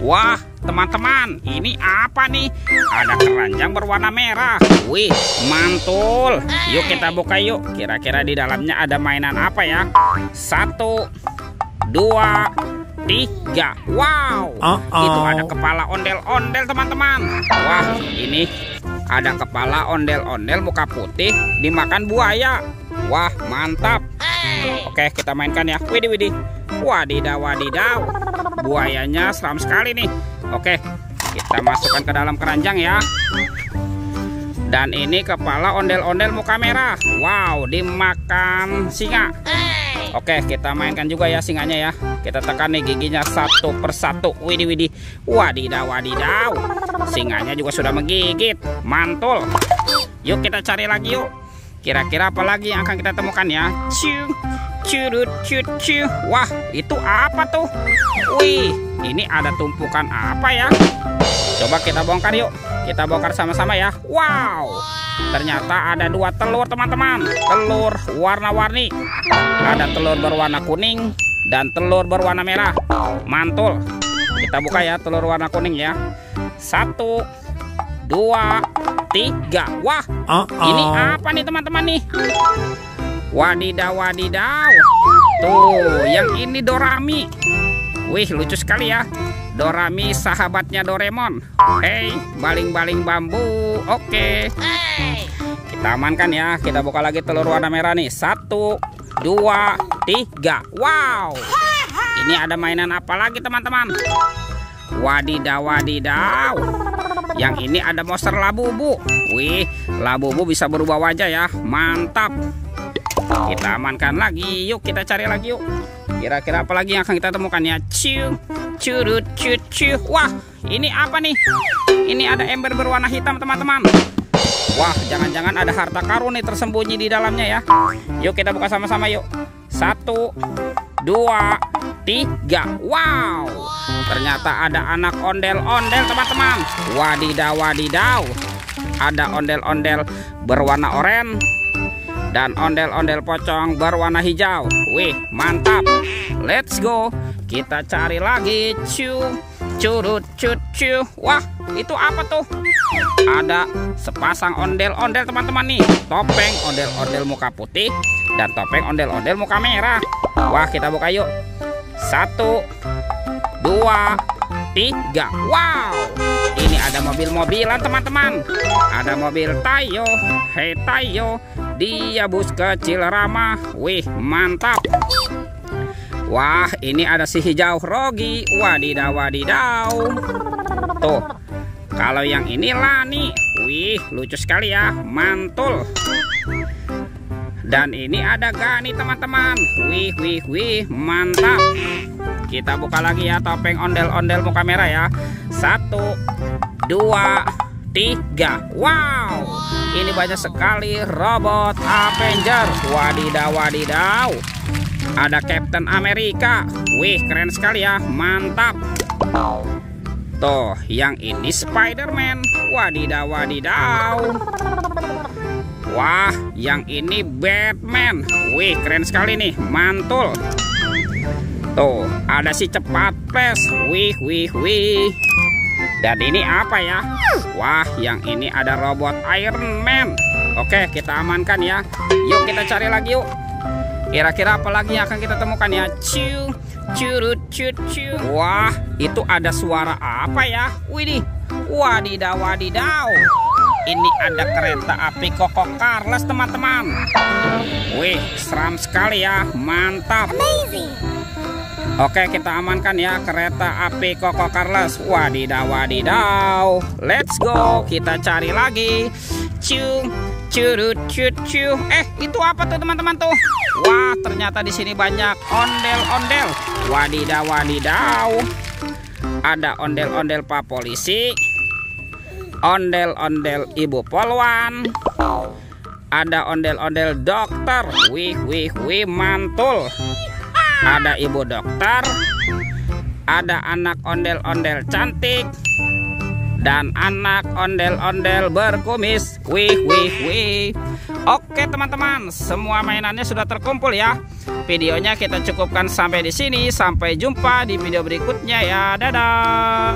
Wah, teman-teman, ini apa nih? Ada keranjang berwarna merah. Wih, mantul. Yuk kita buka yuk. Kira-kira di dalamnya ada mainan apa ya? 1, 2, 3. Wow, itu ada kepala ondel-ondel, teman-teman. Wah, ini ada kepala ondel-ondel muka putih dimakan buaya. Wah, mantap. Oke, kita mainkan ya. Widih, widih. Wadidaw, wadidaw. Buayanya seram sekali nih. Oke, kita masukkan ke dalam keranjang ya. Dan ini kepala ondel-ondel muka merah. Wow, dimakan singa. Oke, kita mainkan juga ya singanya ya. Kita tekan nih giginya satu persatu. Widih, widih. Wadidaw, wadidaw. Singanya juga sudah menggigit. Mantul. Yuk kita cari lagi yuk. Kira-kira apa lagi yang akan kita temukan ya? Ciu, curut, cut, ciu. Wah, itu apa tuh? Wih, ini ada tumpukan apa ya? Coba kita bongkar yuk. Kita bongkar sama-sama ya. Wow, ternyata ada 2 telur, teman-teman. Telur warna-warni. Ada telur berwarna kuning dan telur berwarna merah. Mantul. Kita buka ya telur warna kuning ya. 1, 2, 3. Wah, ini apa nih teman-teman nih? Wadidaw, wadidaw. Tuh, yang ini Dorami. Wih, lucu sekali ya. Dorami sahabatnya Doraemon. Hei, baling-baling bambu. Oke. Kita amankan ya. Kita buka lagi telur warna merah nih. 1, 2, 3. Wow, ini ada mainan apa lagi teman-teman? Wadidaw, wadidaw. Yang ini ada monster Labubu. Wih, Labubu bisa berubah wajah ya. Mantap. Kita amankan lagi. Yuk kita cari lagi yuk. Kira-kira apa lagi yang akan kita temukan ya? Ciu, curut, cut, ciu. Wah, ini apa nih? Ini ada ember berwarna hitam teman-teman. Wah, jangan-jangan ada harta karun nih tersembunyi di dalamnya ya. Yuk kita buka sama-sama yuk. 1, 2, 3. Wow, ternyata ada anak ondel-ondel teman-teman. Wadidaw, wadidaw. Ada ondel-ondel berwarna oranye dan ondel-ondel pocong berwarna hijau. Wih, mantap. Let's go. Kita cari lagi. Ciu, curut, cut, ciu. Wah, itu apa tuh? Ada sepasang ondel-ondel teman-teman nih. Topeng ondel-ondel muka putih dan topeng ondel-ondel muka merah. Wah, kita buka yuk. 1, 2, 3. Wow, ini ada mobil-mobilan teman-teman. Ada mobil Tayo. Hei Tayo, dia bus kecil ramah. Wih, mantap. Wah, ini ada si hijau Rogi. Wadidaw, wadidaw. Tuh, kalau yang ini Lani. Wih, lucu sekali ya. Mantul. Dan ini ada Gani teman-teman. Wih, wih, wih, mantap. Kita buka lagi ya topeng ondel-ondel muka merah ya. 1, 2, 3. Wow, ini banyak sekali robot Avenger. Wadidaw, wadidaw. Ada Captain America. Wih, keren sekali ya. Mantap. Tuh, yang ini Spider-Man. Wadidaw, wadidaw. Wah, yang ini Batman. Wih, keren sekali nih. Mantul. Tuh, ada si cepat pes. Wih, wih, wih. Dan ini apa ya? Wah, yang ini ada robot Iron Man. Oke, kita amankan ya. Yuk kita cari lagi yuk. Kira-kira apa lagi yang akan kita temukan ya? Ciu, curut, cut, ciu. Wah, itu ada suara apa ya? Widih. Wadidaw, wadidaw. Ini ada kereta api Koko Carles teman-teman. Wih, seram sekali ya. Mantap. Amazing. Oke, kita amankan ya kereta api Koko Carles. Wadidaw, wadidaw. Let's go. Kita cari lagi. Ciu, curut, cut, ciu. Itu apa tuh teman-teman tuh? Wah, ternyata di sini banyak ondel-ondel. Wadidaw, wadidaw. Ada ondel-ondel Pak Polisi. Ondel-ondel Ibu Polwan. Ada ondel-ondel dokter. Wih, wih, wih, mantul. Ada ibu dokter. Ada anak ondel-ondel cantik. Dan anak ondel-ondel berkumis. Wih, wih, wih. Oke teman-teman, semua mainannya sudah terkumpul ya. Videonya kita cukupkan sampai di sini. Sampai jumpa di video berikutnya ya. Dadah.